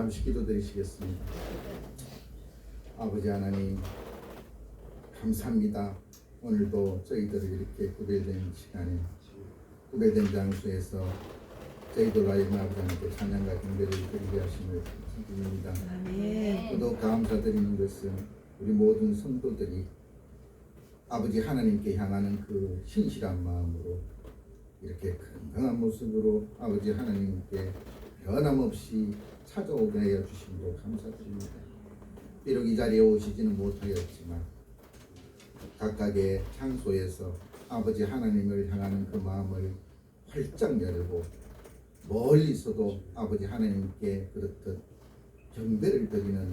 잠시 기도드리시겠습니다. 아버지 하나님 감사합니다. 오늘도 저희들을 이렇게 구별된 시간에 구별된 장소에서 저희들 하여금 아버지 하나님께 찬양과 경배를 드리게 하심을 드립니다. 또 감사드리는 것은 우리 모든 성도들이 아버지 하나님께 향하는 그 신실한 마음으로 이렇게 건강한 모습으로 아버지 하나님께 변함없이 찾아오게 하여 주심으로 감사드립니다. 비록 이 자리에 오시지는 못하였지만 각각의 장소에서 아버지 하나님을 향하는 그 마음을 활짝 열고 멀리서도 아버지 하나님께 그렇듯 경배를 드리는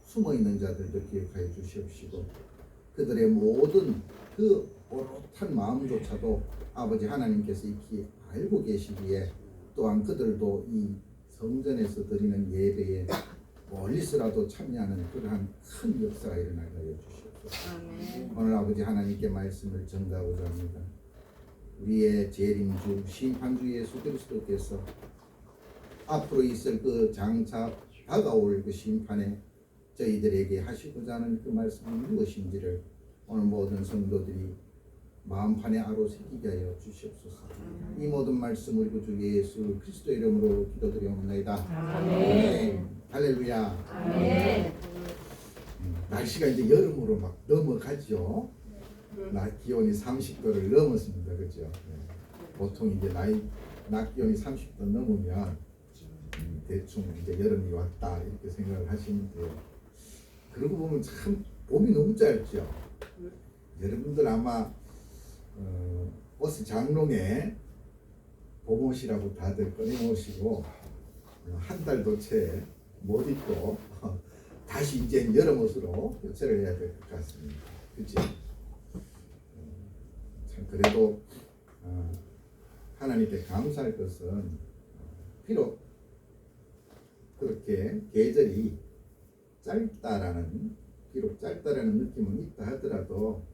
숨어있는 자들도 기억하여 주시옵시고 그들의 모든 그 오롯한 마음조차도 아버지 하나님께서 익히 알고 계시기에 또한 그들도 이 성전에서 드리는 예배에 멀리서라도 참여하는 그러한 큰 역사가 일어나게 하여 주시옵소서. 오늘 아버지 하나님께 말씀을 전가하고자 합니다. 우리의 재림주 심판주 예수 그리스도께서 앞으로 있을 그 장차 다가올 그 심판에 저희들에게 하시고자 하는 그 말씀이 무엇인지를 오늘 모든 성도들이 마음판에 아로 새기게 하여 주시옵소서. 이 모든 말씀 우리 구주 예수 그리스도 이름으로 기도드리옵나이다. 아멘. 할렐루야. 아멘. 날씨가 이제 여름으로 막 넘어가죠. 낮 기온이 30도를 넘었습니다. 그죠? 네. 보통 이제 낮 기온이 30도 넘으면 대충 이제 여름이 왔다 이렇게 생각을 하시면 돼요. 그러고 보면 참 봄이 너무 짧죠. 여러분들 아마 버스 장롱에 봄옷이라고 다들 꺼내놓으시고 한 달도 채 못 입고 다시 이제 여름옷으로 교체를 해야 될 것 같습니다. 그렇지? 참 그래도 하나님께 감사할 것은 비록 그렇게 계절이 비록 짧다라는 느낌은 있다 하더라도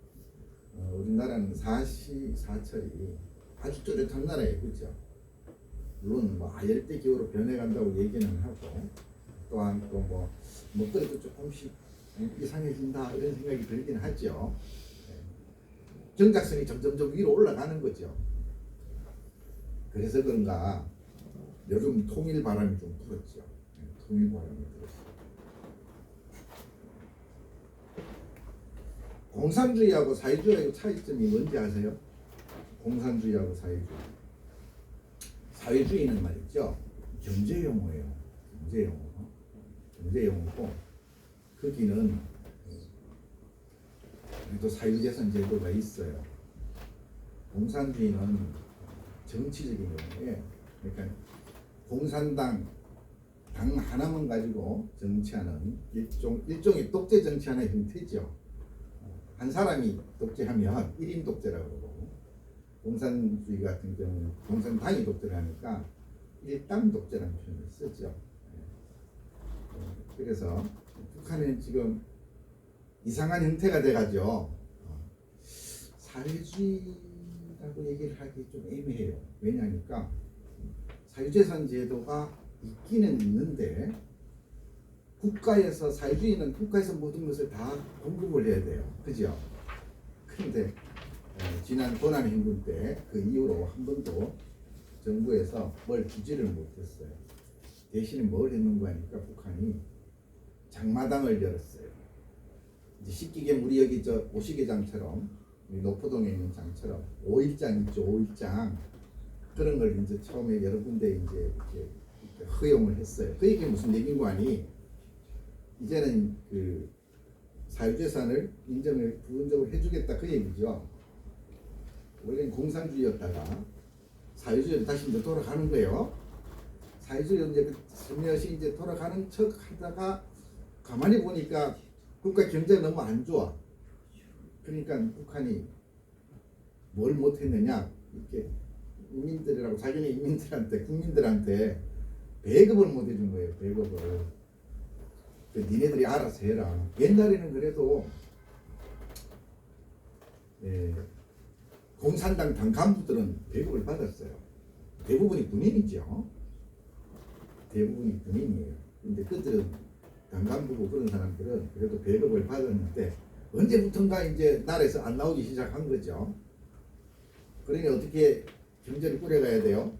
우리나라는 사시사철이 아주 뚜렷한 나라예요. 그렇죠? 물론 뭐 열대 기후로 변해간다고 얘기는 하고 또한 또 뭐 그래도 조금씩 이상해진다 이런 생각이 들긴 하죠. 경작선이 점점 위로 올라가는 거죠. 그래서 그런가 요즘 통일 바람이 좀 불었죠. 통일 바람이 불었어요. 공산주의하고 사회주의의 차이점이 뭔지 아세요? 공산주의하고 사회주의. 사회주의는 말이죠. 경제 용어예요. 경제 용어고 거기는 또 사유재산 제도가 있어요. 공산주의는 정치적인 용어예요. 그러니까 공산당 당 하나만 가지고 정치하는 일종의 독재 정치하는 형태죠. 한 사람이 독재하면 1인 독재라고 그러고 공산주의 같은 경우는 공산당이 독재를 하니까 일당 독재라는 표현을 쓰죠. 그래서 북한은 지금 이상한 형태가 돼가지고 사회주의라고 얘기를 하기 좀 애매해요. 왜냐하니까 사유재산 제도가 있기는 있는데 국가에서 사회주의는 국가에서 모든 것을 다 공급을 해야 돼요. 그죠? 그런데 지난 고난행군 때 그 이후로 한 번도 정부에서 뭘 주지를 못했어요. 대신에 뭘 했는가 하니까 북한이 장마당을 열었어요. 이제 식기계 우리 여기 저 오시계장처럼 노포동에 있는 장처럼 5일장 있죠. 5일장 그런 걸 이제 처음에 여러 군데 이제 이렇게 허용을 했어요. 그 얘기 무슨 얘기고 하니 이제는 그 사유재산을 인정을 부분적으로 해주겠다 그 얘기죠. 원래는 공산주의였다가 사유주의로 다시 이제 돌아가는 거예요. 사유주의로 이제 슬며시 이제 돌아가는 척 하다가 가만히 보니까 국가 경제가 너무 안 좋아. 그러니까 북한이 뭘 못했느냐 이렇게 인민들이라고 자기네 인민들한테 국민들한테 배급을 못 해준 거예요. 배급을. 니네들이 알아서 해라. 옛날에는 그래도 공산당 당 간부들은 배급을 받았어요. 대부분이 군인이죠. 대부분이 군인이에요. 근데 그들은 당간부고 그런 사람들은 그래도 배급을 받았는데 언제부턴가 이제 나라에서 안 나오기 시작한 거죠. 그러니 어떻게 경제를 꾸려가야 돼요?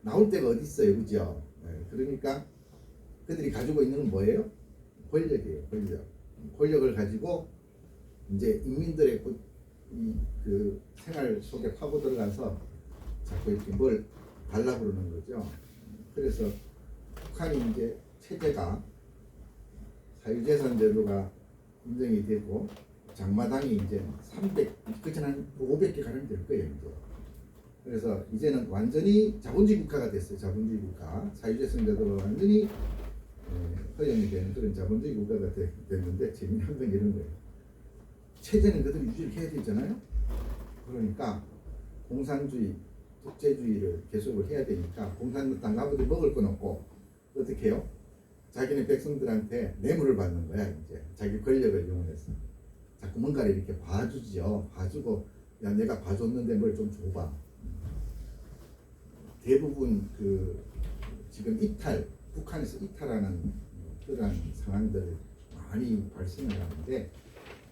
나올 데가 어디 있어요, 그죠? 그러니까 그들이 가지고 있는 건 뭐예요? 권력이에요, 권력. 권력을 가지고 이제 인민들의 그 생활 속에 파고 들어가서 자꾸 이렇게 뭘 달라고 그러는 거죠. 그래서 북한이 이제 체제가 사유재산 제도가 인정이 되고 장마당이 이제 300, 그치 한 500개 가량 될 거예요, 이제. 그래서 이제는 완전히 자본주의 국가가 됐어요. 자본주의 국가. 사유재산 제도가 완전히 허용이 되는 그런 자본주의 국가가 됐는데 재미난 건 이런 거예요. 체제는 그대로 유지를 해야 되잖아요. 그러니까 공산주의, 독재주의를 계속을 해야 되니까 공산당 가부들이 먹을 건 없고 어떻게 해요? 자기네 백성들한테 뇌물을 받는 거야. 이제 자기 권력을 이용해서 자꾸 뭔가를 이렇게 봐주죠. 봐주고 야 내가 봐줬는데 뭘 좀 줘봐. 대부분 그 지금 이탈, 북한에서 이탈하는 그런 상황들을 많이 발생을 하는데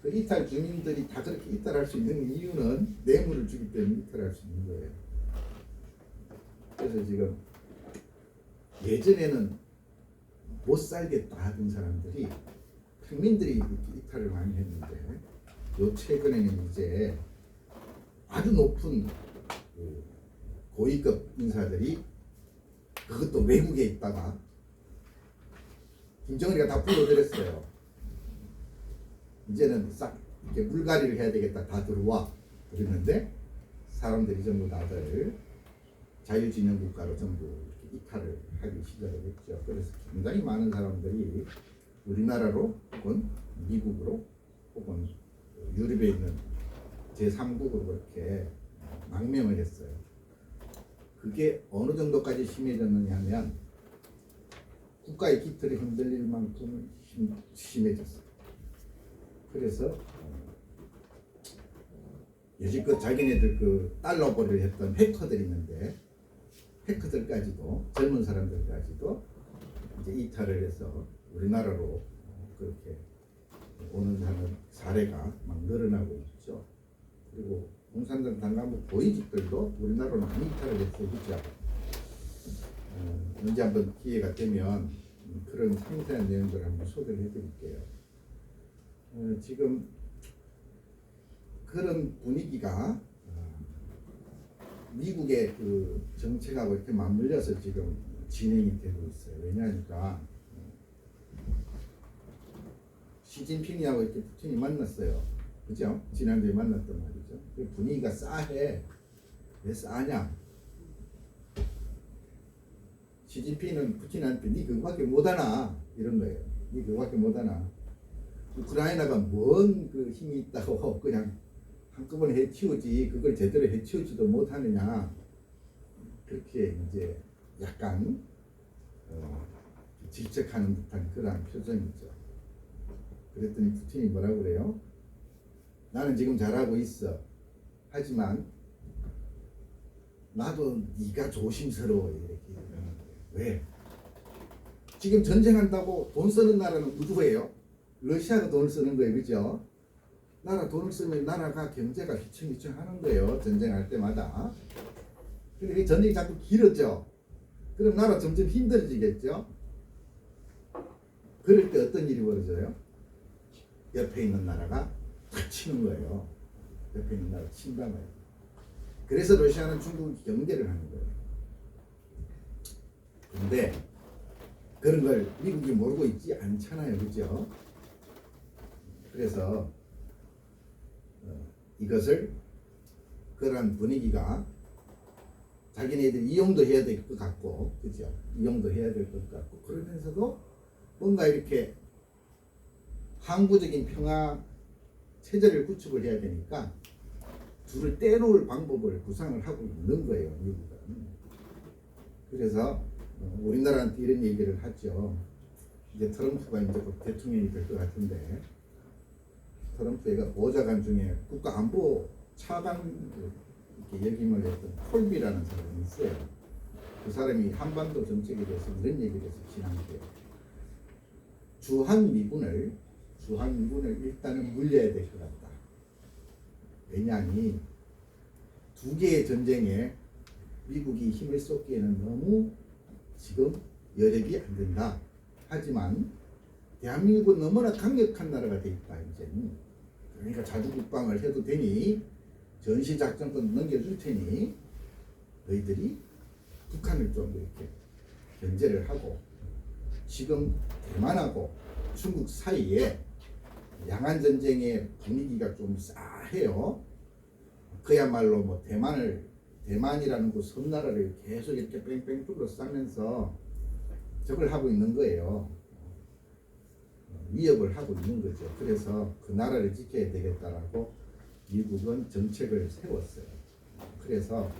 그 이탈 주민들이 다 그렇게 이탈할 수 있는 이유는 뇌물을 주기 때문에 이탈할 수 있는 거예요. 그래서 지금 예전에는 못 살겠다 하던 사람들이 평민들이 이렇게 이탈을 많이 했는데 요 최근에는 이제 아주 높은 그 고위급 인사들이 그것도 외국에 있다가 김정은이가 다 불러들였어요. 이제는 싹 이렇게 물갈이를 해야 되겠다. 다 들어와. 그랬는데 사람들이 전부 다들 자유진영 국가로 전부 이렇게 이탈을 하기 시작을 했죠. 그래서 굉장히 많은 사람들이 우리나라로 혹은 미국으로 혹은 유럽에 있는 제3국으로 그렇게 망명을 했어요. 그게 어느 정도까지 심해졌느냐 하면 국가의 기틀이 흔들릴 만큼 심해졌어요. 그래서 여지껏 자기네들 그 달러벌이를 했던 해커들이 있는데 해커들까지도 젊은 사람들까지도 이제 이탈을 해서 우리나라로 그렇게 오는 사례가 막 늘어나고 있죠. 그리고 공산당 당간부 고위직들도 우리나라로 많이 이탈을 했어요. 그죠? 언제 한번 기회가 되면 그런 상세한 내용들을 한번 소개를 해드릴게요. 지금 그런 분위기가 미국의 그 정책하고 이렇게 맞물려서 지금 진행이 되고 있어요. 왜냐하니까 시진핑이하고 이렇게 푸틴이 만났어요. 그죠? 지난주에 만났단 말이죠. 그 분위기가 싸해. 왜 싸냐? 시진핑은 푸틴한테 니 그거밖에 못하나 이런 거예요. 니 그거밖에 못하나. 우크라이나가 뭔 그 힘이 있다고 그냥 한꺼번에 해치우지 그걸 제대로 해치우지도 못하느냐. 그렇게 이제 약간 질책하는 듯한 그런 표정이죠. 그랬더니 푸틴이 뭐라고 그래요? 나는 지금 잘하고 있어. 하지만 나도 네가 조심스러워. 이렇게 왜? 지금 전쟁한다고 돈 쓰는 나라는 누구예요? 러시아가 돈을 쓰는 거예요. 그죠? 나라 돈을 쓰면 나라가 경제가 휘청휘청하는 거예요. 전쟁할 때마다. 근데 전쟁이 자꾸 길어져. 그럼 나라 점점 힘들어지겠죠? 그럴 때 어떤 일이 벌어져요? 옆에 있는 나라가 탁 치는 거예요. 옆에 있는 나라가 친단 말이에요. 그래서 러시아는 중국을 경계를 하는 거예요. 그런데 그런 걸 미국이 모르고 있지 않잖아요. 그죠? 그래서 이것을 그런 분위기가 자기네들이 이용도 해야 될 것 같고, 그죠? 이용도 해야 될 것 같고, 그러면서도 뭔가 이렇게 항구적인 평화 체제를 구축을 해야 되니까 둘을 떼놓을 방법을 구상을 하고 있는 거예요, 미국은. 그래서 우리나라한테 이런 얘기를 하죠. 이제 트럼프가 이제 곧 대통령이 될 것 같은데, 트럼프가 보좌관 중에 국가안보 차관 이렇게 역임을 했던 콜비라는 사람이 있어요. 그 사람이 한반도 정책에 대해서 이런 얘기를 해서 지난주에 주한미군을 일단은 물려야 될 것 같다. 왜냐하니 두 개의 전쟁에 미국이 힘을 쏟기에는 너무 지금 여력이 안 된다. 하지만 대한민국은 너무나 강력한 나라가 돼 있다. 이제는. 그러니까 자주국방을 해도 되니 전시작전권 넘겨줄 테니 너희들이 북한을 좀 이렇게 견제를 하고, 지금 대만하고 중국 사이에 양안전쟁의 분위기가 좀 싸해요. 그야말로 뭐 대만이라는 그 섬나라를 계속 이렇게 뺑뺑 둘러싸면서 적을 하고 있는 거예요. 위협을 하고 있는 거죠. 그래서 그 나라를 지켜야 되겠다라고 미국은 정책을 세웠어요. 그래서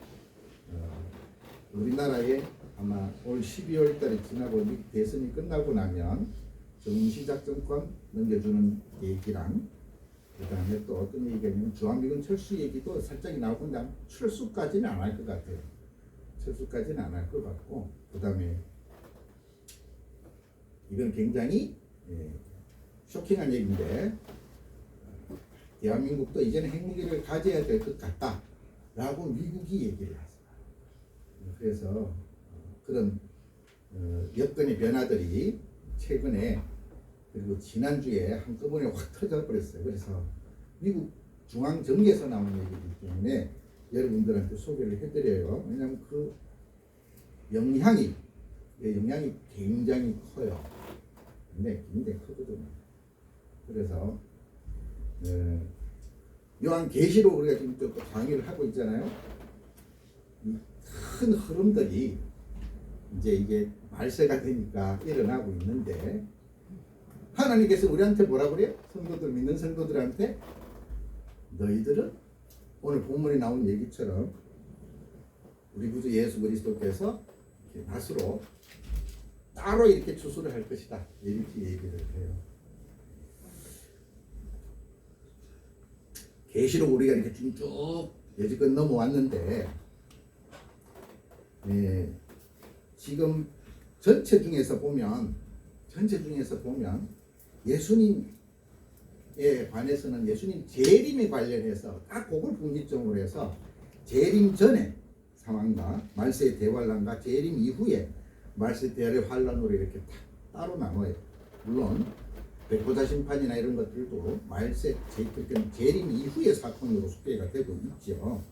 우리나라에 아마 올 12월 달에 지나고 미국 대선이 끝나고 나면 정시작전권 넘겨주는 얘기랑, 그 다음에 또 어떤 얘기가 있냐면 주한미군 철수 얘기도 살짝 나오는데 철수까지는 안 할 것 같아요. 철수까지는 안 할 것 같고, 그 다음에 이건 굉장히 쇼킹한 얘기인데, 대한민국도 이제는 핵무기를 가져야 될 것 같다 라고 미국이 얘기를 했어요. 그래서 그런 여건의 변화들이 최근에, 그리고 지난주에 한꺼번에 확 터져버렸어요. 그래서 미국 중앙정계에서 나온 얘기이기 때문에 여러분들한테 소개를 해드려요. 왜냐하면 그 영향이 굉장히 커요. 근데 굉장히 크거든요. 그래서 요한계시록 우리가 지금 또 강의를 하고 있잖아요. 이 큰 흐름들이 이제 이게 말세가 되니까 일어나고 있는데, 하나님께서 우리한테 뭐라 그래요? 성도들, 믿는 성도들한테 너희들은 오늘 본문에 나온 얘기처럼 우리 구주 예수 그리스도께서 이렇게 낫으로 따로 이렇게 추수를 할 것이다, 이렇게 얘기를 해요. 계시록 우리가 이렇게 쭉 여지껏 넘어왔는데, 지금 전체 중에서 보면 예수님에 관해서는 예수님 재림에 관련해서 딱 그걸 분기점으로 해서 재림 전의 상황과 말세의 대환란과 재림 이후에 말세 대환란으로 이렇게 따로 나눠요. 물론 백보자 심판이나 이런 것들도 말세 재림 이후의 사건으로 소개가 되고 있죠.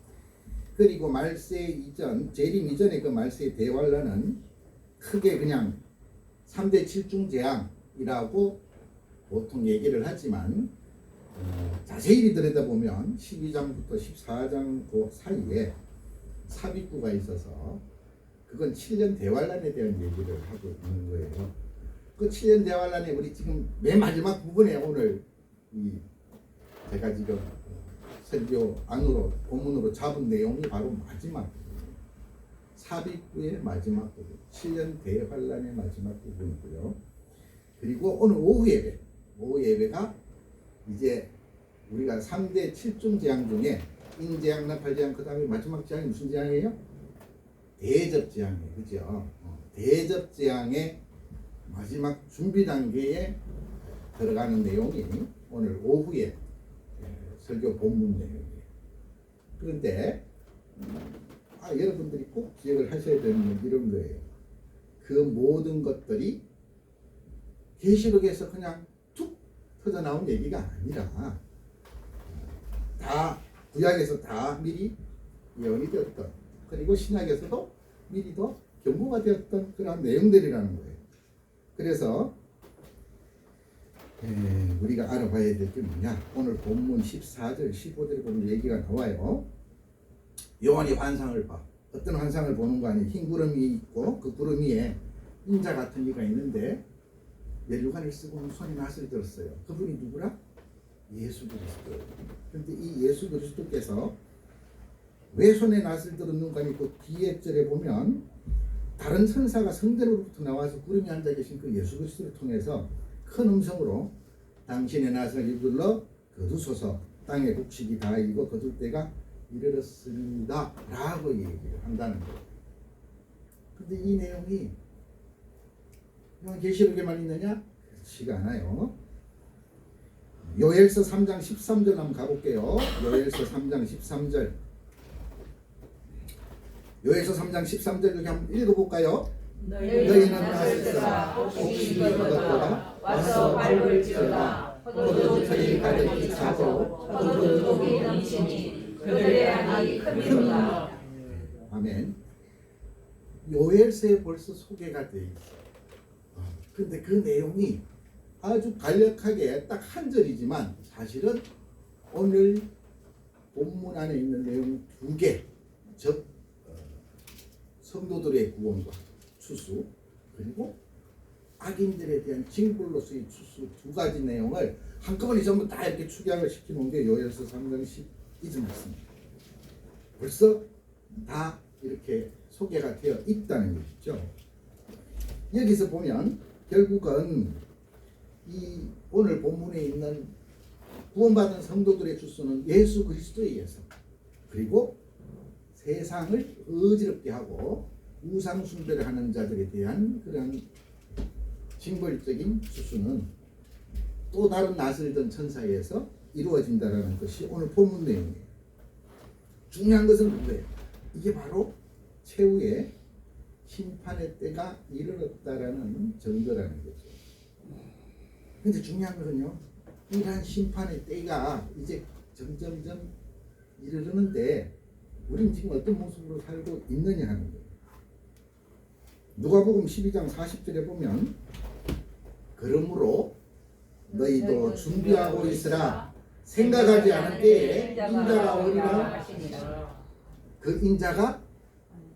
그리고 말세 이전, 재림 이전의 그 말세의 대환란은 크게 그냥 3대 7중 재앙이라고 보통 얘기를 하지만, 자세히 들여다보면 12장부터 14장 그 사이에 삽입구가 있어서 그건 7년 대환란에 대한 얘기를 하고 있는 거예요. 그 7년 대환란에 우리 지금 맨 마지막 부분에 오늘 제가 지금 설교 안으로 본문으로 잡은 내용이 바로 마지막 부분이에요. 삽입구의 마지막 부분, 7년 대환란의 마지막 부분이고요. 그리고 오늘 오후 예배가 이제 우리가 3대 7중 재앙 중에 인재앙, 나팔재앙, 그 다음에 마지막 재앙이 무슨 재앙이에요? 대접재앙이에요. 그죠? 대접재앙의 마지막 준비 단계에 들어가는 내용이 오늘 오후에 설교 본문 내용이에요. 그런데 여러분들이 꼭 기억을 하셔야 되는 건 이런 거예요. 그 모든 것들이 계시록에서 그냥 툭 터져 나온 얘기가 아니라 다 구약에서 다 미리 예언이 되었던, 그리고 신약에서도 미리 더 경고가 되었던 그런 내용들이라는 거예요. 그래서 우리가 알아봐야 될 게 뭐냐, 오늘 본문 14절 15절에 보면 얘기가 나와요. 요한이 환상을 봐. 어떤 환상을 보는 거 아니에요. 흰 구름이 있고 그 구름 위에 인자 같은 이가 있는데 면류관을 쓰고 손에 낫을 들었어요. 그분이 누구라? 예수 그리스도. 그런데 이 예수 그리스도께서 왜 손에 낫을 들었는가 하니 그 뒤에 절에 보면 다른 천사가 성전으로부터 나와서 구름에 앉아 계신 그 예수 그리스도를 통해서 큰 음성으로 당신의 낫을 이둘러 거두소서, 땅의 곡식이 다 익어 거둘 때가 이르렀습니다 라고 얘기를 한다는 거예요. 근데 이 내용이 계시록에만 있느냐? 그렇지가 않아요. 요엘서 3장 13절 한번 가볼게요. 요엘서 3장 13절. 요엘서 3장 13절 여기 한번 읽어볼까요? 너희는 낫을 쓰라 혹시 이것보다 와서 밟을지어다. 포도주들이 가득히 차고 포도주독이 넘치니 그들의 안이 크리로다. 아멘. 요엘서에 벌써 소개가 돼 있어. 근데 그 내용이 아주 간략하게 딱 한 절이지만 사실은 오늘 본문 안에 있는 내용 두 개, 즉 성도들의 구원과 추수, 그리고 악인들에 대한 징벌로서의 추수 두 가지 내용을 한꺼번에 전부 다 이렇게 축약을 시켜놓은 게 요엘서 3장 12절 말씀입니다. 벌써 다 이렇게 소개가 되어 있다는 것이죠. 여기서 보면 결국은 이 오늘 본문에 있는 구원받은 성도들의 추수는 예수 그리스도에 의해서, 그리고 세상을 어지럽게 하고 우상 숭배를 하는 자들에 대한 그런 징벌적인 추수는 또 다른 낯을 든 천사에 의해서 이루어진다는 것이 오늘 본문 내용이에요. 중요한 것은 뭐예요? 이게 바로 최후의 심판의 때가 이르렀다라는 증거라는 거죠. 근데 중요한 것은요, 이러한 심판의 때가 이제 점점점 이르르는데 우리는 지금 어떤 모습으로 살고 있느냐 하는 거예요. 누가복음 12장 40절에 보면 그러므로 너희도 준비하고 있으라. 생각하지 않은 때에 인자가 오리라. 그 인자가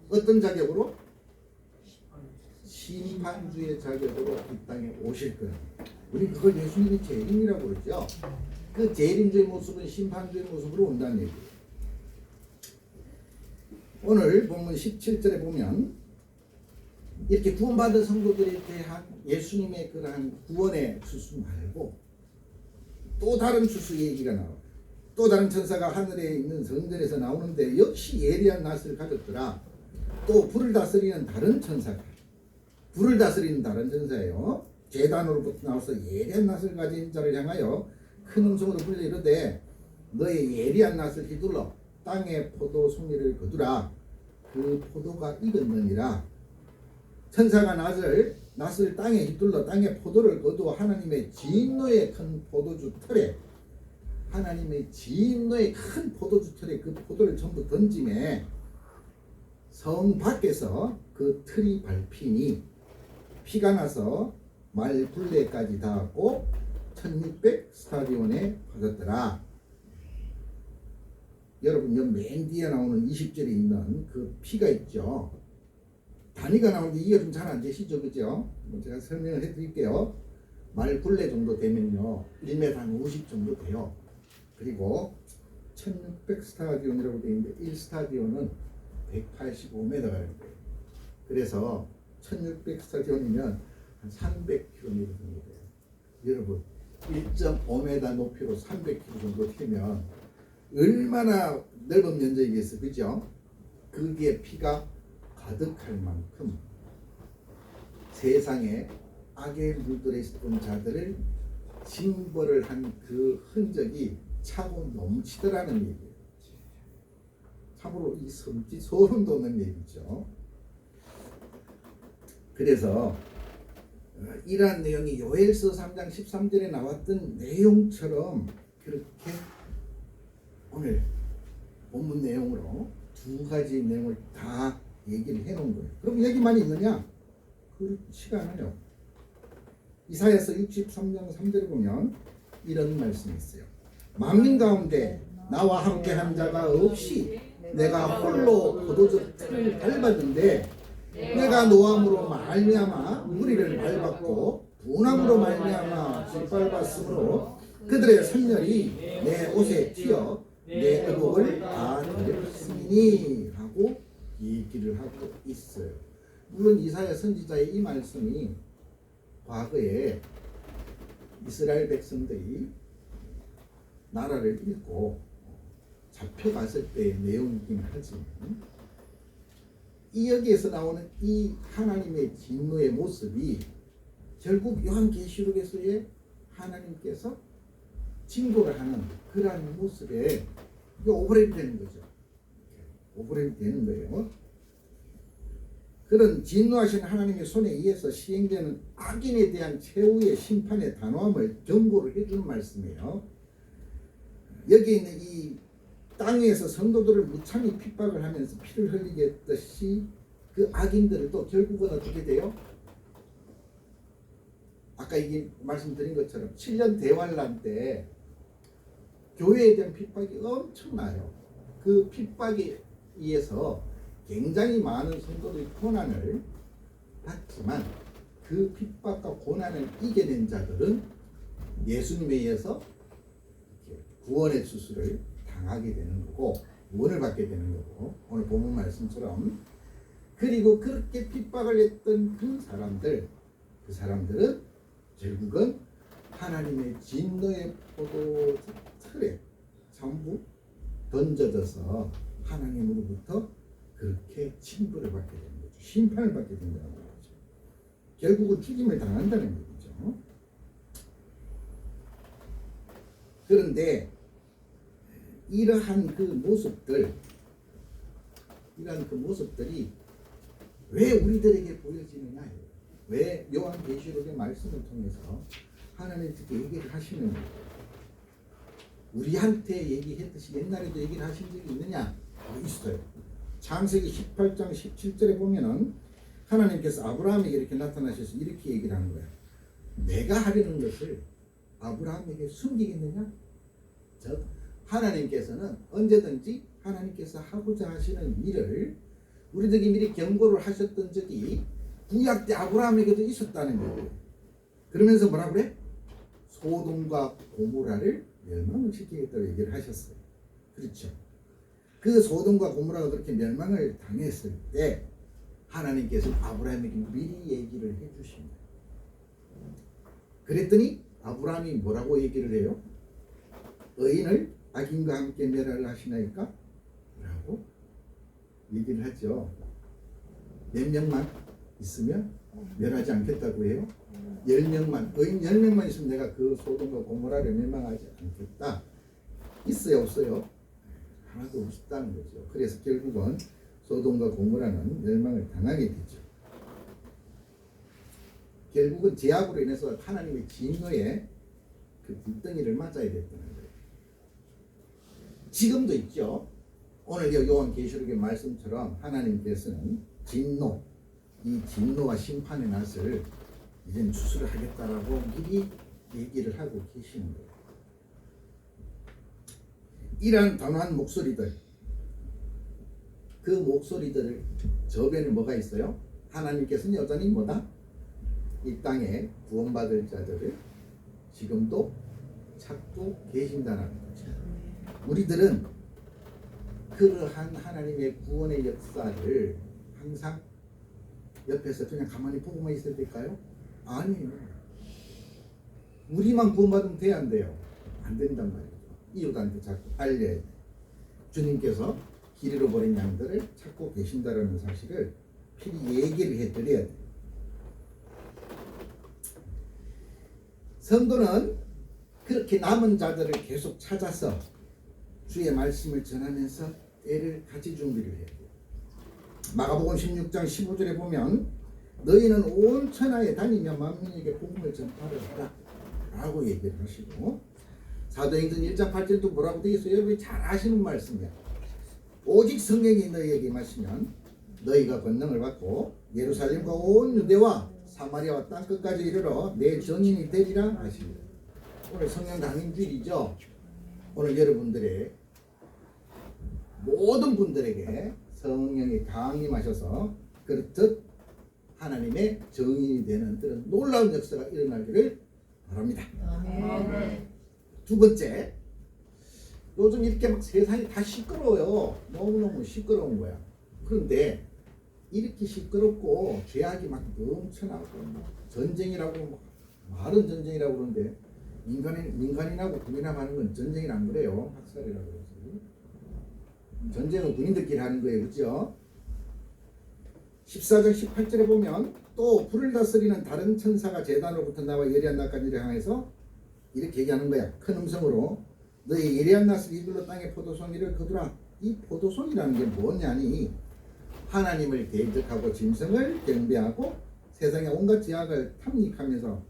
어떤 자격으로? 심판주의 자격으로 이 땅에 오실 거예요. 우리 그걸 예수님이 재림이라고 그러죠. 그 재림주의 모습은 심판주의 모습으로 온다는 얘기예요. 오늘 본문 17절에 보면 이렇게 구원받은 성도들에 대한 예수님의 그러한 구원의 추수 말고 또 다른 추수 얘기가 나와요. 또 다른 천사가 하늘에 있는 성전에서 나오는데 역시 예리한 낫을 가졌더라. 또 불을 다스리는 다른 천사가, 불을 다스리는 다른 천사예요. 제단으로부터 나와서 예리한 낫을 가진 자를 향하여 큰 음성으로 불려 이르되 너의 예리한 낫을 휘둘러 땅에 포도 송이를 거두라. 그 포도가 익었느니라. 천사가 낫을 땅에 휘둘러 땅에 포도를 거두어 하나님의 진노의 큰 포도주 틀에, 하나님의 진노의 큰 포도주 틀에 그 포도를 전부 던짐에 성 밖에서 그 틀이 밟히니 피가 나서 말 굴레까지 닿았고 1600 스타디온에 퍼졌더라. 여러분 여기 맨 뒤에 나오는 20절에 있는 그 피가 있죠. 단위가 나오는데 이게 좀 잘 안 되시죠, 그죠? 제가 설명을 해드릴게요. 말 굴레 정도 되면요 1m 한 50 정도 돼요. 그리고 1600 스타디온이라고 되어 있는데 1스타디온은 185m가 되는 거예요. 그래서 1600 스타디온이면 한 300km 정도 돼요. 여러분 1.5m 높이로 300km 정도 되면 얼마나 넓은 면적이겠어요, 그죠? 거기에 피가 가득할 만큼 세상에 악에 물들어 있었던 자들을 징벌을 한 그 흔적이 차고 넘치더라는 얘기예요. 참으로 이 섬지 소름 돋는 얘기죠. 그래서 이러한 내용이 요엘서 3장 13절에 나왔던 내용처럼 그렇게 오늘 본문 내용으로 두 가지 내용을 다 얘기를 해놓은 거예요. 그럼 얘기만 있느냐? 그렇지가 않아요. 이사야서 63장 3절에 보면 이런 말씀이 있어요. 만민 가운데 나와 함께 한 자가 없이 내가 홀로 포도주 틀을 밟았는데 내가 노함으로 말미암아 무리를 밟았고 분함으로 말미암아 짓밟았으므로 그들의 선멸이 내 옷에 튀어 내 의복을 다 덮었으니 하고 얘기를 하고 있어요. 물론 이사야 선지자의 이 말씀이 과거에 이스라엘 백성들이 나라를 잃고 잡혀갔을 때의 내용이긴 하지만 이 여기에서 나오는 이 하나님의 진노의 모습이 결국 요한계시록에서의 하나님께서 징조를 하는 그러한 모습에 이게 오버랩이 되는 거죠. 오버랩이 되는 거예요. 그런 진노하신 하나님의 손에 의해서 시행되는 악인에 대한 최후의 심판의 단호함을 경고를 해주는 말씀이에요. 여기 있는 이 땅에서 성도들을 무참히 핍박을 하면서 피를 흘리게 했듯이 그 악인들도 결국은 어떻게 돼요? 아까 이게 말씀드린 것처럼 7년 대환란 때 교회에 대한 핍박이 엄청나요. 그 핍박에 의해서 굉장히 많은 성도들이 고난을 받지만 그 핍박과 고난을 이겨낸 자들은 예수님에 의해서 구원의 수술을 당하게 되는 거고 구원을 받게 되는 거고 오늘 본문 말씀처럼 그리고 그렇게 핍박을 했던 그 사람들은 결국은 하나님의 진노의 포도 틀에 전부 던져져서 하나님으로부터 그렇게 징벌을 받게 되는 거죠. 심판을 받게 된다는 거죠. 결국은 죽임을 당한다는 거죠. 그런데 이러한 그 모습들이 왜 우리들에게 보여지느냐? 왜 요한계시록의 말씀을 통해서 하나님 특히 얘기를 하시는 거예요? 우리한테 얘기했듯이 옛날에도 얘기를 하신 적이 있느냐? 있어요. 창세기 18장 17절에 보면은 하나님께서 아브라함에게 이렇게 나타나셔서 이렇게 얘기를 하는 거예요. 내가 하려는 것을 아브라함에게 숨기겠느냐? 즉 하나님께서는 언제든지 하나님께서 하고자 하시는 일을 우리들이 미리 경고를 하셨던 적이 구약 때 아브라함에게도 있었다는 거예요. 그러면서 뭐라 그래? 소돔과 고모라를 멸망을 시키겠다고 얘기를 하셨어요. 그렇죠. 그 소돔과 고모라가 그렇게 멸망을 당했을 때 하나님께서 아브라함에게 미리 얘기를 해주십니다. 그랬더니 아브라함이 뭐라고 얘기를 해요? 의인을 악인과 함께 멸하려 하시나이까? 라고 얘기를 하죠. 몇 명만 있으면 멸하지 않겠다고 해요? 10명만, 의인 10명만 있으면 내가 그 소돔과 고모라를 멸망하지 않겠다. 있어요, 없어요? 하나도 없다는 거죠. 그래서 결국은 소돔과 고모라는 멸망을 당하게 되죠. 결국은 죄악으로 인해서 하나님의 진노에 그 불덩이를 맞아야 됐다는 거예요. 지금도 있죠. 오늘 요한계시록의 말씀처럼 하나님께서는 이 진노와 심판의 낯을 이젠 추수를 하겠다라고 미리 얘기를 하고 계시는 거예요. 이러한 단호한 목소리들, 그 목소리들을 저변에 뭐가 있어요? 하나님께서는 여전히 뭐다? 이 땅에 구원받을 자들을 지금도 찾고 계신다는 거죠. 우리들은 그러한 하나님의 구원의 역사를 항상 옆에서 그냥 가만히 보고만 있어야 될까요? 아니에요. 우리만 구원받으면 돼야 안 돼요? 안 된단 말이죠. 이웃한테 자꾸 알려야 돼. 주님께서 길 잃어버린 양들을 찾고 계신다는 사실을 필히 얘기를 해드려야 돼. 성도는 그렇게 남은 자들을 계속 찾아서 주의 말씀을 전하면서 때를 같이 준비를 해야 돼요. 마가복음 16장 15절에 보면 너희는 온 천하에 다니며 만민에게 복음을 전파를 하라 라고 얘기를 하시고 사도행전 1장 8절도 뭐라고 되어 있어요? 여러분이 잘 아시는 말씀이야. 오직 성령이 너희에게 임하시면 너희가 권능을 받고 예루살렘과 온 유대와 사마리아와 땅끝까지 이르러 내 증인이 되리라 하십니다. 오늘 성령 강림주일이죠. 오늘 여러분들의 모든 분들에게 성령이 강림하셔서 그렇듯 하나님의 증인이 되는 그런 놀라운 역사가 일어나기를 바랍니다. 아멘. 두 번째, 요즘 이렇게 막 세상이 다 시끄러워요. 너무너무 시끄러운 거야. 그런데 이렇게 시끄럽고 죄악이 막 넘쳐나고 전쟁이라고 말은 전쟁이라고 그러는데 민간인하고 군인하고 하는 건 전쟁이 안 그래요. 학살이라고 그래서. 전쟁은 군인들끼리 하는 거예요. 그렇죠? 14절 18절에 보면 또 불을 다스리는 다른 천사가 제단으로부터 나와 예리한 낫까지 향해서 이렇게 얘기하는 거야. 큰 음성으로 너희 예리한 낫을 이끌러 땅의 포도송이를 거두라. 이 포도송이라는 게 뭐냐니 하나님을 대적하고 짐승을 경배하고 세상의 온갖 죄악을 탐닉하면서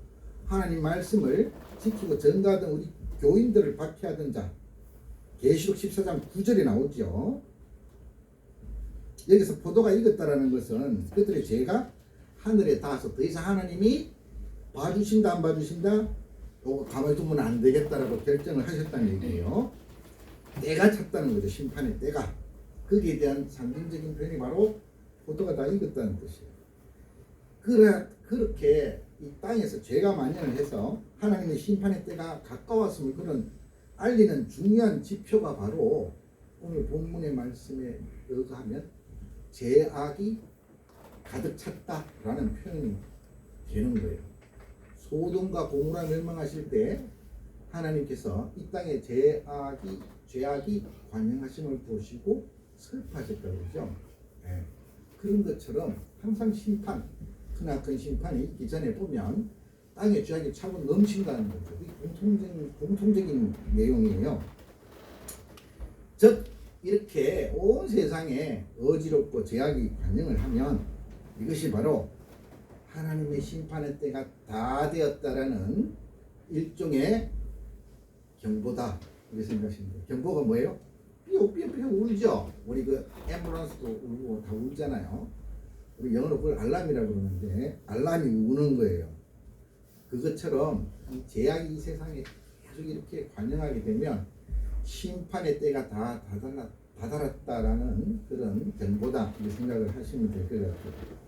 하나님 말씀을 지키고 전가하던 우리 교인들을 박해하던 자. 계시록 14장 9절에 나오죠. 여기서 포도가 익었다라는 것은 그들의 죄가 하늘에 닿아서 더 이상 하나님이 봐주신다 안 봐주신다 가만히 두면 안 되겠다라고 결정을 하셨다는 얘기예요. 때가 찼다는 거죠. 심판의 때가. 거기에 대한 상징적인 표현이 바로 포도가 다 익었다는 뜻이에요. 그렇게 이 땅에서 죄가 만연을 해서 하나님의 심판의 때가 가까웠음을 그런 알리는 중요한 지표가 바로 오늘 본문의 말씀에 의하면 죄악이 가득 찼다라는 표현이 되는 거예요. 소돔과 고모라 멸망하실 때 하나님께서 이 땅에 죄악이 관영하심을 보시고 슬퍼하셨다고 그러죠. 네. 그런 것처럼 항상 심판, 크나큰 심판이 있기 전에 보면 땅에 죄악이 차고 넘친다는 거죠. 공통적인 내용이에요. 즉 이렇게 온 세상에 어지럽고 죄악이 관영을 하면 이것이 바로 하나님의 심판의 때가 다 되었다라는 일종의 경보다 이렇게 생각하시면 돼요. 경보가 뭐예요? 삐걱삐걱 울죠. 우리 그 앰뷸런스도 울고 다 울잖아요. 우리 영어로 그걸 알람이라고 그러는데 알람이 우는 거예요. 그것처럼 이 죄악이 이 세상에 계속 이렇게 관영하게 되면 심판의 때가 다 다다랐다라는 그런 경보다 이렇게 생각을 하시면 될 것 같아요.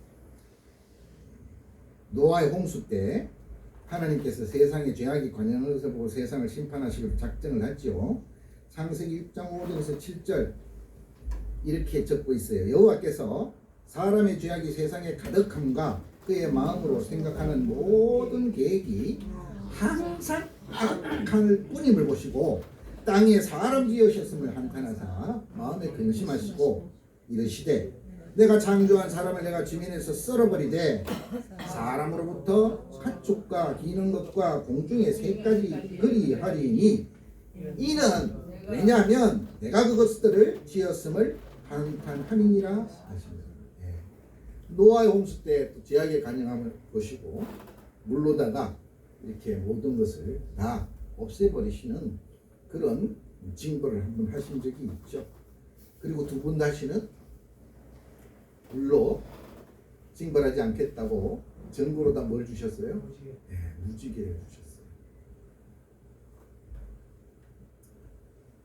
노아의 홍수 때 하나님께서 세상에 죄악이 관영한 것을 보고 세상을 심판하시기로 작정을 했죠. 창세기 6장 5절에서 7절 이렇게 적고 있어요. 여호와께서 사람의 죄악이 세상에 가득함과 그의 마음으로 생각하는 모든 계획이 항상 악할 뿐임을 보시고 땅에 사람 지으셨음을 한탄하사 마음에 근심하시고 이르시되 내가 창조한 사람을 내가 지면에서 썰어버리되 사람으로부터 가축과 기는 것과 공중의 새까지 그리하리니 이는 왜냐하면 내가 그것들을 지었음을 한탄함이니라 하십니다. 노아의 홍수 때 죄악의 관영함을 보시고 물로다가 이렇게 모든 것을 다 없애버리시는 그런 징벌을 한번 하신 적이 있죠. 그리고 두 분 다시는 불로 징벌하지 않겠다고 전구로 다 뭘 주셨어요? 네, 무지개를 주셨어요.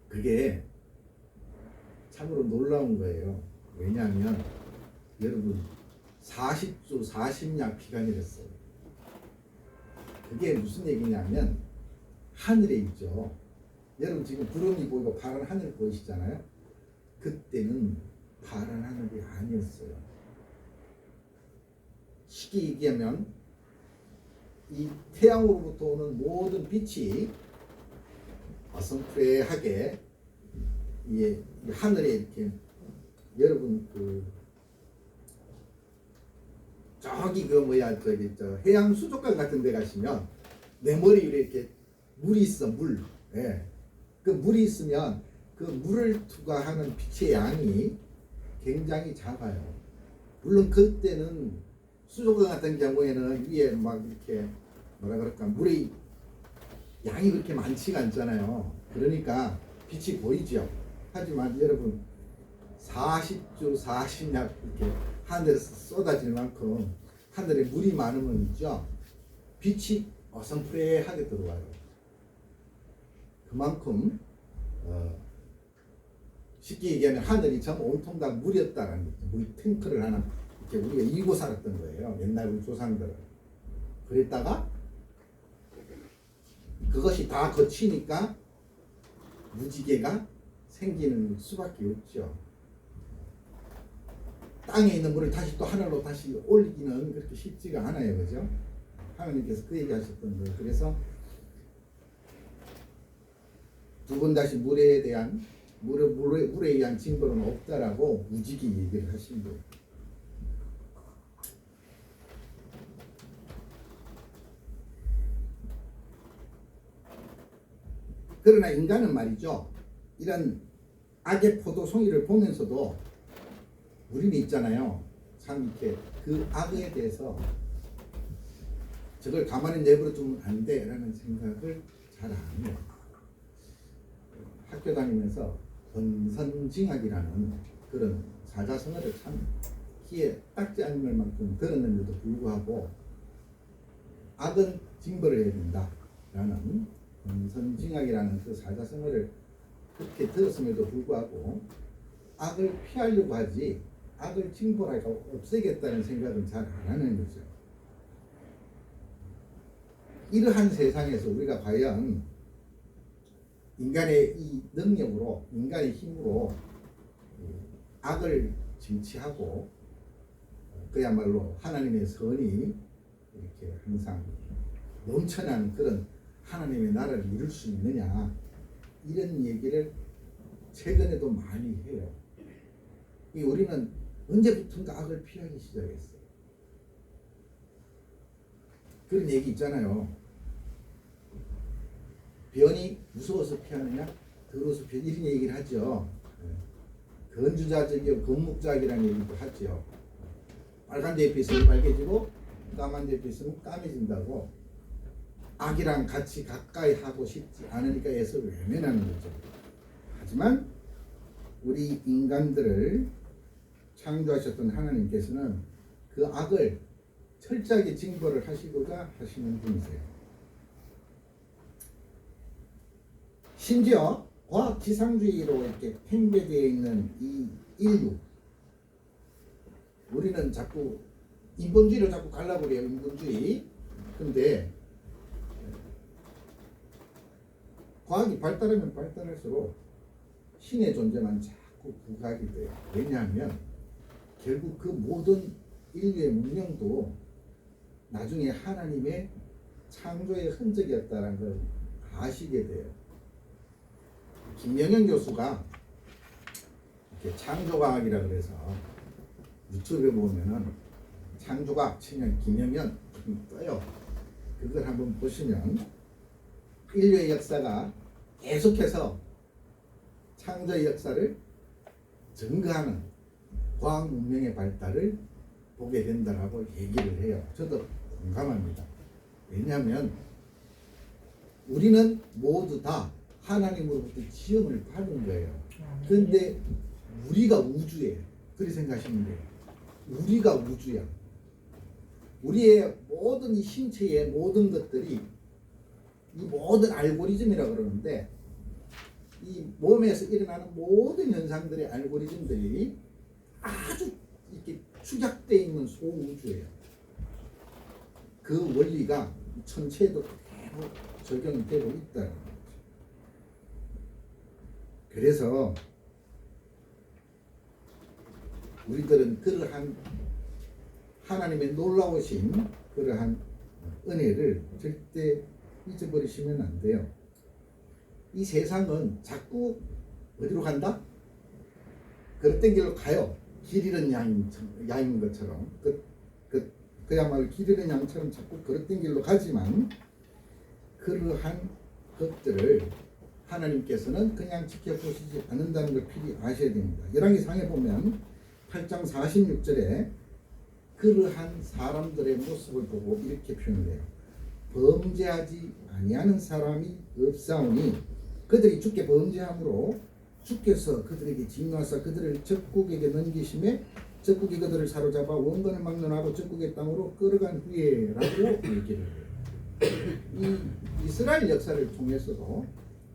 그게 참으로 놀라운 거예요. 왜냐하면 여러분 40주 40냐 피간이랬어요. 그게 무슨 얘기냐면 하늘에 있죠. 여러분 지금 구름이 보이고 파란 하늘 보이시잖아요. 그때는 파란 하늘이 아니었어요. 쉽게 얘기하면 이 태양으로부터 오는 모든 빛이 어성프레하게 이 하늘에 이렇게 여러분 저기 저 해양 수족관 같은 데 가시면 내 머리 위에 이렇게 물이 있어. 물. 예. 그 물이 있으면 그 물을 투과하는 빛의 양이 굉장히 작아요. 물론 그때는 수족관 같은 경우에는 위에 막 이렇게 뭐라 그럴까 물의 양이 그렇게 많지가 않잖아요. 그러니까 빛이 보이죠. 하지만 여러분 40주 40약 이렇게 하늘에서 쏟아질 만큼 하늘에 물이 많으면 있죠. 빛이 어성프레하게 들어와요. 그만큼 쉽게 얘기하면 하늘이 전 온통 다 물이었다라는 거죠. 물 탱크를 하나 이렇게 우리가 이고 살았던 거예요. 옛날 우리 조상들은. 그랬다가 그것이 다 거치니까 무지개가 생기는 수밖에 없죠. 땅에 있는 물을 다시 또 하늘로 다시 올리기는 그렇게 쉽지가 않아요. 그죠? 하나님께서 그 얘기 하셨던 거예요. 그래서 두 번 다시 물에 의한 징벌은 없다라고 무지개 얘기를 하신 거예요. 그러나 인간은 말이죠, 이런 악의 포도송이를 보면서도 우리는 있잖아요, 참 이렇게 그 악에 대해서 저걸 가만히 내버려 두면 안 돼라는 생각을 잘 안 해요. 학교 다니면서 권선징악이라는 그런 사자성어를 참 귀에 딱지 않을 만큼 들었는데도 불구하고 악은 징벌을 해야 된다라는 권선징악이라는 그 사자성어를 그렇게 들었음에도 불구하고 악을 피하려고 하지 악을 징벌하고 없애겠다는 생각은 잘 안 하는 거죠. 이러한 세상에서 우리가 과연 인간의 이 능력으로, 인간의 힘으로 악을 징치하고 그야말로 하나님의 선이 이렇게 항상 넘쳐난 그런 하나님의 나라를 이룰 수 있느냐, 이런 얘기를 최근에도 많이 해요. 우리는 언제부턴가 악을 피하기 시작했어요. 그런 얘기 있잖아요. 변이 무서워서 피하느냐, 더러워서 피하느냐, 이런 얘기를 하죠. 건주자적이요 건묵자적이라는 얘기도 하죠. 빨간 데에 있으면 빨개지고 까만 데에 있으면 까매진다고. 악이랑 같이 가까이 하고 싶지 않으니까 애써 외면하는 거죠. 하지만 우리 인간들을 창조하셨던 하나님께서는 그 악을 철저하게 징벌을 하시고자 하시는 분이세요. 심지어 과학 지상주의로 이렇게 팽배되어 있는 이 인류, 우리는 자꾸 인본주의로 자꾸 갈라버려요. 인본주의. 근데 과학이 발달하면 발달할수록 신의 존재만 자꾸 부각이 돼요. 왜냐하면 결국 그 모든 인류의 문명도 나중에 하나님의 창조의 흔적이었다는 걸 아시게 돼요. 김영현 교수가 이렇게 창조과학이라 그래서 유튜브에 보면은 창조과학 치면 김영현 떠요. 그걸 한번 보시면 인류의 역사가 계속해서 창조의 역사를 증거하는 과학 문명의 발달을 보게 된다라고 얘기를 해요. 저도 공감합니다. 왜냐하면 우리는 모두 다 하나님으로부터 지음을 받은 거예요. 그런데 우리가 우주예요. 그렇게 생각하시면 돼요. 우리가 우주야. 우리의 모든 이 신체의 모든 것들이 이 모든 알고리즘이라고 그러는데, 이 몸에서 일어나는 모든 현상들의 알고리즘들이 아주 이렇게 축약되어 있는 소우주예요. 그 원리가 천체에도 그대로 적용이 되고 있다는 거죠. 그래서 우리들은 그러한 하나님의 놀라우신 그러한 은혜를 절대 잊어버리시면 안 돼요. 이 세상은 자꾸 어디로 간다? 그릇된 길로 가요. 길 잃은 양인 것처럼 그야말로 길 잃은 양처럼 자꾸 그릇된 길로 가지만, 그러한 것들을 하나님께서는 그냥 지켜보시지 않는다는 걸 필히 아셔야 됩니다. 열왕기상에 보면 8장 46절에 그러한 사람들의 모습을 보고 이렇게 표현을 해요. 범죄하지 아니하는 사람이 없사오니 그들이 주께 범죄함으로 주께서 그들에게 진노하사 그들을 적국에게 넘기심에 적국이 그들을 사로잡아 원건을 막론하고 적국의 땅으로 끌어간 후에 라고 얘기를 해요. 이 이스라엘 역사를 통해서도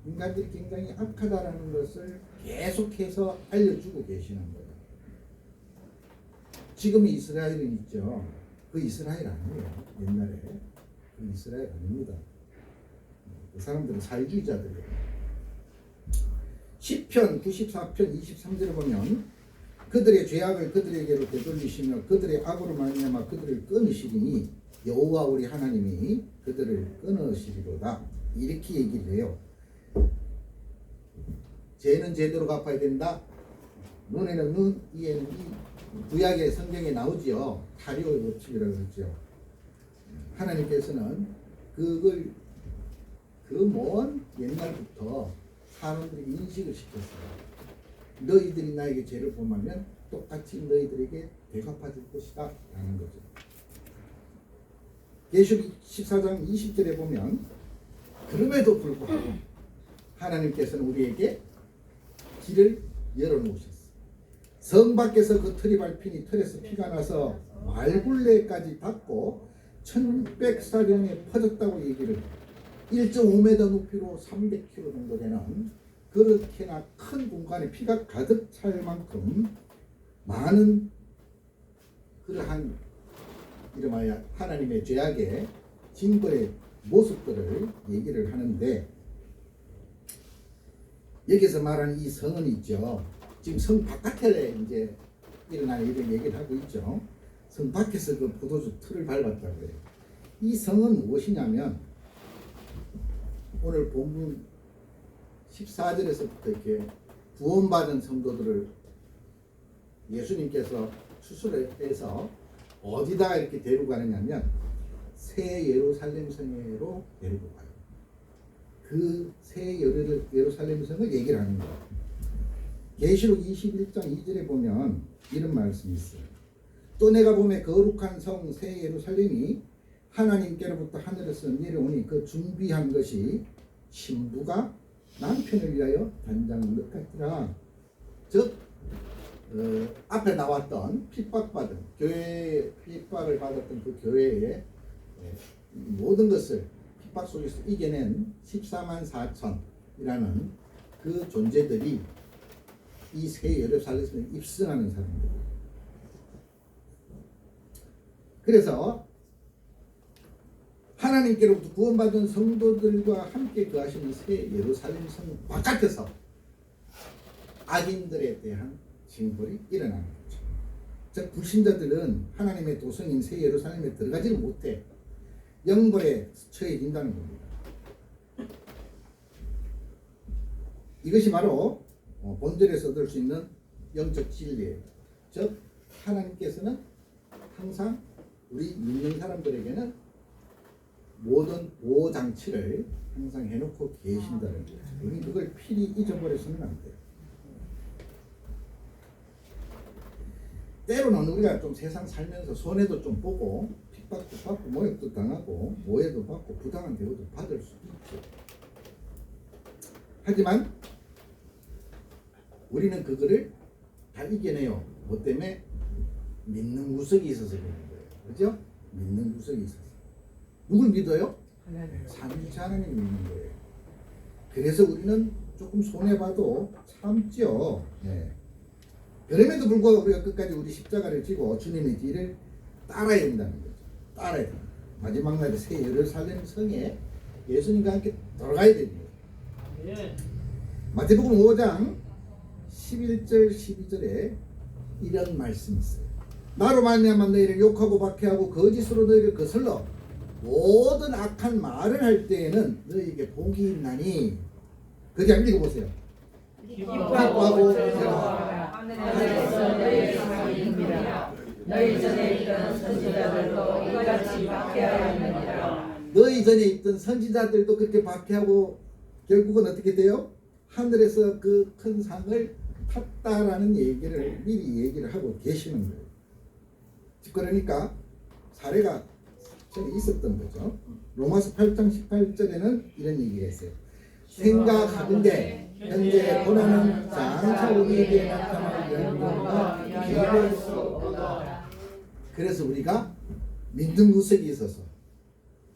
인간들이 굉장히 악하다라는 것을 계속해서 알려주고 계시는 거예요. 지금 이스라엘은 있죠. 그 이스라엘 아니에요. 옛날에 그 이스라엘 아닙니다. 그 사람들은 사회주의자들이에요. 시편 94편 23절에 보면 그들의 죄악을 그들에게로 되돌리시며 그들의 악으로 말미암아 그들을 끊으시리니 여호와 우리 하나님이 그들을 끊으시리로다. 이렇게 얘기를 해요. 죄는 제대로 갚아야 된다. 눈에는 눈, 이에는 이. 구약의 성경에 나오지요. 타리오의 법칙이라고 그러죠. 하나님께서는 그 먼 옛날부터 사람들이 인식을 시켰어요. 너희들이 나에게 죄를 범하면 똑같이 너희들에게 대갚아 줄 것이다 라는 거죠. 계시록 14장 20절에 보면 그럼에도 불구하고 하나님께서는 우리에게 길을 열어놓으셨어요. 성 밖에서 그 틀이 밟히니 틀에서 피가 나서 말굴레까지 닿고 1600사령에 퍼졌다고 얘기를 해요. 1.5m 높이로 300km 정도 되는 그렇게나 큰 공간에 피가 가득 찰 만큼 많은 그러한 이름하여 하나님의 죄악의 징벌의 모습들을 얘기를 하는데, 여기서 말하는 이 성은 있죠. 지금 성 바깥에 이제 일어나는 이런 얘기를 하고 있죠. 성 밖에서 그 포도주 틀을 밟았다고 해요. 이 성은 무엇이냐면 오늘 본문 14절에서부터 이렇게 구원받은 성도들을 예수님께서 추수를 해서 어디다가 이렇게 데리고 가느냐면 새 예루살렘 성으로 데리고 가요. 그 새 예루살렘 성을 얘기를 하는 거예요. 계시록 21장 2절에 보면 이런 말씀이 있어요. 또 내가 보매 거룩한 성 새 예루살렘이 하나님께로부터 하늘에서 내려오니 그 준비한 것이 신부가 남편을 위하여 단장한 것 같더라. 즉 앞에 나왔던 핍박받은 교회에 핍박을 받았던 그 교회의 모든 것을 핍박 속에서 이겨낸 14만 4천이라는 그 존재들이 이 새 예루살렘에 입성하는 사람들이에요. 그래서 하나님께로부터 구원받은 성도들과 함께 거하시는 새 예루살렘 성 바깥에서 악인들에 대한 징벌이 일어나는 거죠. 즉 불신자들은 하나님의 도성인 새 예루살렘에 들어가지를 못해 영벌에 처해진다는 겁니다. 이것이 바로 본절에서 얻을 수 있는 영적 진리예요. 즉 하나님께서는 항상 우리 믿는 사람들에게는 모든 보호장치를 항상 해놓고 계신다는 거죠. 우리 그걸 필히 잊어버려서는 안 돼요. 때로는 우리가 좀 세상 살면서 손해도 좀 보고 핍박도 받고 모욕도 당하고 모해도 받고 부당한 대우도 받을 수 있죠. 하지만 우리는 그거를 다 이겨내요. 뭐 때문에? 믿는 구석이 있어서 그런 거예요. 그죠? 믿는 구석이 있어서. 누굴 믿어요? 삼위일체 하나님 믿는 거예요. 그래서 우리는 조금 손해봐도 참죠. 네. 그럼에도 불구하고 우리가 끝까지 우리 십자가를 지고 주님의 길을 따라야 된다는 거죠. 따라야 된다. 마지막 날에 새 예루살렘 성에 예수님과 함께 들어가야 됩니다. 네. 마태복음 5장 11절 12절에 이런 말씀이 있어요. 나로 말미암아 너희를 욕하고 박해하고 거짓으로 너희를 거슬러 모든 악한 말을 할 때에는 너희에게 복이 있나니. 거기 한번 읽어보세요. 기뻐하고 하늘에서 너희의 상이니라. 너희 전에 있던 선지자들도 이같이 박해하였느니라. 너희 전에 있던 선지자들도 그렇게 박해하고 결국은 어떻게 돼요? 하늘에서 그 큰 상을 탔다라는 얘기를 미리 얘기를 하고 계시는 거예요. 그러니까 사례가 전에 있었던 거죠. 로마서 8장 18절에는 이런 얘기가 있어요. 생각하건대 현재 고난은 장차 우리에게 나타날 영광과 기회할 수 없다. 그래서 우리가 믿는 구석이 있어서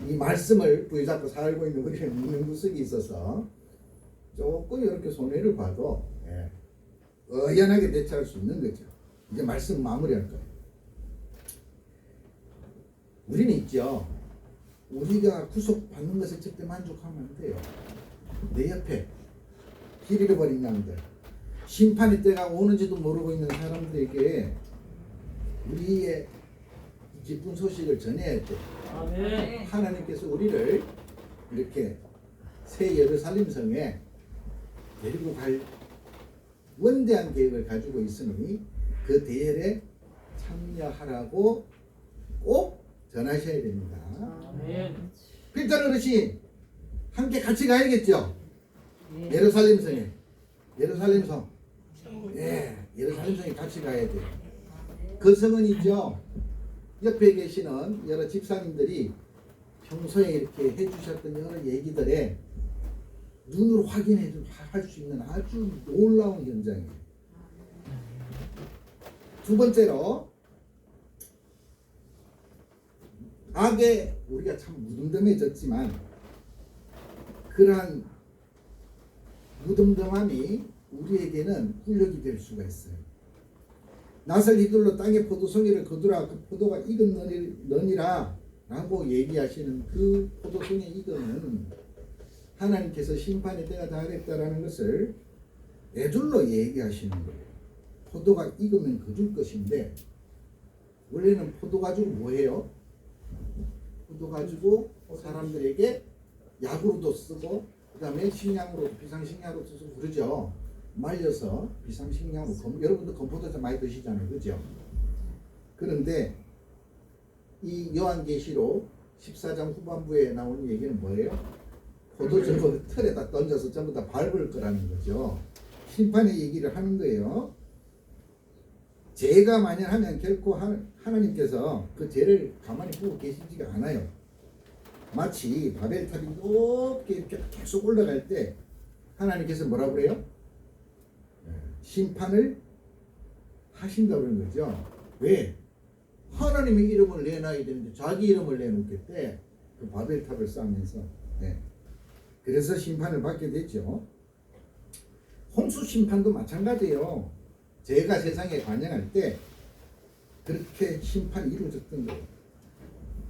이 말씀을 부여잡고 살고 있는 우리가 믿는 구석이 있어서 조금 이렇게 손해를 봐도 의연하게 대처할 수 있는 거죠. 이제 말씀 마무리할 거예요. 우리는 있죠. 우리가 구속받는 것에 절대 만족하면 안 돼요. 내 옆에 길 잃어버린 양들, 심판의 때가 오는지도 모르고 있는 사람들에게 우리의 기쁜 소식을 전해야 돼. 아멘. 하나님께서 우리를 이렇게 새 예루살렘 성에 데리고 갈 원대한 계획을 가지고 있으니 그 대열에 참여하라고 꼭 전하셔야 됩니다. 아멘. 필터 어르신, 함께 같이 가야겠죠. 예. 예루살렘성에. 예루살렘성. 예, 예루살렘성에 같이 가야 돼요. 그 성은 있죠. 옆에 계시는 여러 집사님들이 평소에 이렇게 해주셨던 여러 얘기들에 눈으로 확인해 할 수 있는 아주 놀라운 현장이에요. 두 번째로 악에 우리가 참 무덤덤해졌지만 그러한 무덤덤함이 우리에게는 훈력이 될 수가 있어요. 낫을 휘둘러 땅에 포도송이를 거두라 그 포도가 익었느니라 라고 얘기하시는 그 포도송의 익음은 하나님께서 심판의 때가 다 됐다라는 것을 애둘러 얘기하시는 거예요. 포도가 익으면 거둘 것인데 원래는 포도 가지고 뭐해요? 포도 가지고 사람들에게 약으로도 쓰고 그 다음에 식량으로 비상식량으로 써서 그러죠. 말려서 비상식량으로 여러분도 건포도주 많이 드시잖아요. 그죠? 그런데 이 요한계시록 14장 후반부에 나오는 얘기는 뭐예요? 포도주를 틀에다 던져서 전부 다 밟을 거라는 거죠. 심판의 얘기를 하는 거예요. 죄가 만연하면 결코 하나님께서 그 죄를 가만히 보고 계시지가 않아요. 마치 바벨탑이 높게 이렇게 계속 올라갈 때 하나님께서 뭐라고 그래요? 심판을 하신다고 그러는 거죠. 왜? 하나님의 이름을 내놔야 되는데 자기 이름을 내놓겠대. 그 바벨탑을 쌓으면서. 네. 그래서 심판을 받게 됐죠. 홍수 심판도 마찬가지예요. 죄가 세상에 관영할 때 그렇게 심판이 이루어졌던 거예요.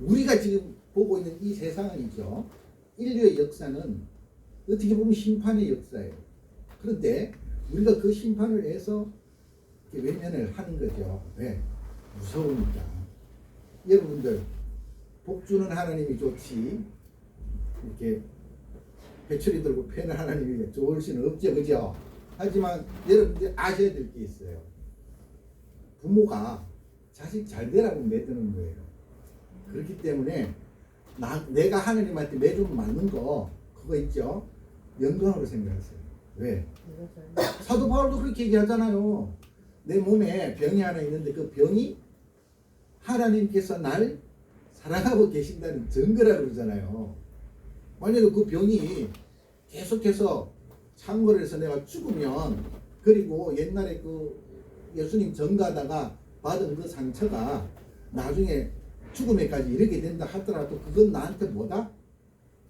우리가 지금 보고 있는 이 세상은이죠. 인류의 역사는 어떻게 보면 심판의 역사예요. 그런데 우리가 그 심판을 해서 외면을 하는 거죠. 왜? 무서우니까. 여러분들 복 주는 하나님이 좋지 이렇게 회초리 들고 패는 하나님이 좋을 수는 없죠. 그죠? 하지만 여러분들 아셔야 될 게 있어요. 부모가 자식 잘 되라고 매드는 거예요. 그렇기 때문에 내가 하나님한테 매주면 맞는 거 그거 있죠? 영광으로 생각하세요. 왜? 사도 바울도 그렇게 얘기하잖아요. 내 몸에 병이 하나 있는데 그 병이 하나님께서 날 사랑하고 계신다는 증거라고 그러잖아요. 만약에 그 병이 계속해서 창궐을 해서 내가 죽으면 그리고 옛날에 그 예수님 전가하다가 받은 그 상처가 나중에 죽음에까지 이르게 된다 하더라도 그건 나한테 뭐다?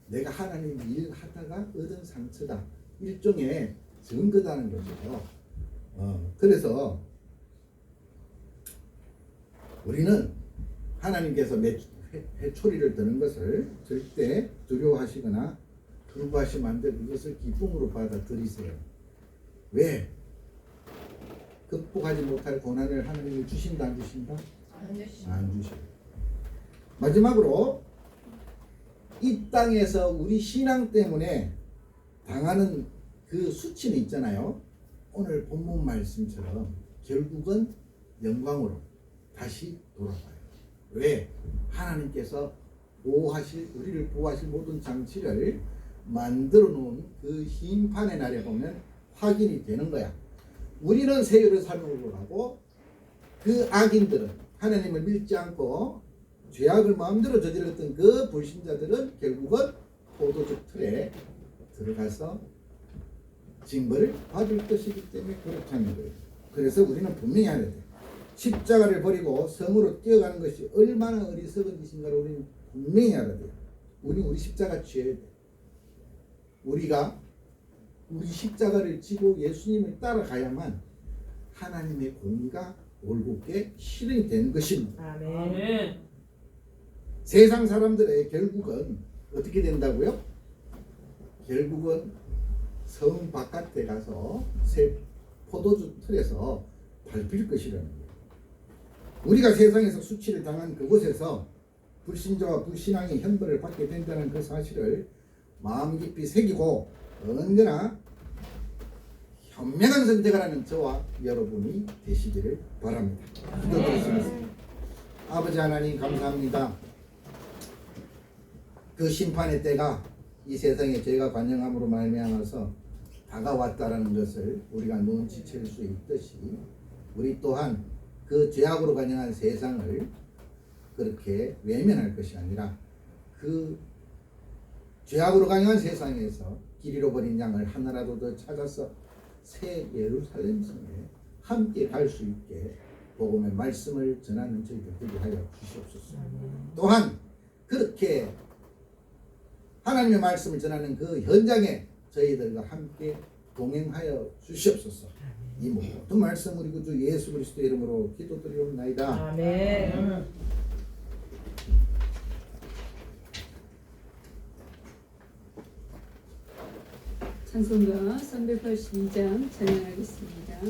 내가 하나님 일 하다가 얻은 상처다. 일종의 증거다는 거죠. 그래서 우리는 하나님께서 회초리를 드는 것을 절대 두려워하시거나 거부하시면 안 되고 그것을 기쁨으로 받아들이세요. 왜? 극복하지 못할 고난을 하나님이 주신다 안 주신다? 안 주셔요. 마지막으로 이 땅에서 우리 신앙 때문에 당하는 그 수치는 있잖아요. 오늘 본문 말씀처럼 결국은 영광으로 다시 돌아가요. 왜? 하나님께서 우리를 보호하실 모든 장치를 만들어 놓은 그 심판의 날에 보면 확인이 되는 거야. 우리는 새 예루살렘으로 가고 그 악인들은 하나님을 믿지 않고 죄악을 마음대로 저질렀던 그 불신자들은 결국은 포도주 틀에 들어가서 징벌을 받을 것이기 때문에 그렇다는 거예요. 그래서 우리는 분명히 해야 돼. 십자가를 버리고 성으로 뛰어가는 것이 얼마나 어리석은 짓인가를 우리는 분명히 알아야 돼요. 우리 십자가 취해야 돼. 우리가 우리 십자가를 지고 예수님을 따라가야만 하나님의 공의가 올곧게 실현이 되는 것입니다. 아멘. 세상 사람들의 결국은 어떻게 된다고요? 결국은 성 바깥에 가서 새 포도주 틀에서 밟힐 것이라는 거예요. 우리가 세상에서 수치를 당한 그곳에서 불신자와 불신앙의 형벌을 받게 된다는 그 사실을 마음 깊이 새기고 언제나 현명한 선택을 하는 저와 여러분이 되시기를 바랍니다. 기도드리겠습니다. 아버지 하나님 감사합니다. 그 심판의 때가 이 세상에 죄가 관영함으로 말미암아서 다가왔다라는 것을 우리가 눈치챌 수 있듯이 우리 또한 그 죄악으로 관영한 세상을 그렇게 외면할 것이 아니라 그 죄악으로 관영한 세상에서 길 잃어버린 양을 하나라도 더 찾아서 새 예루살렘 성에 함께 갈 수 있게 복음의 말씀을 전하는 저희들 되게 하여 주시옵소서. 또한 그렇게 하나님의 말씀을 전하는 그 현장에 저희들과 함께 동행하여 주시옵소서. 이 모든 말씀 우리 구주 예수 그리스도 이름으로 기도드리옵나이다. 아멘. 찬송가 382장 찬양하겠습니다.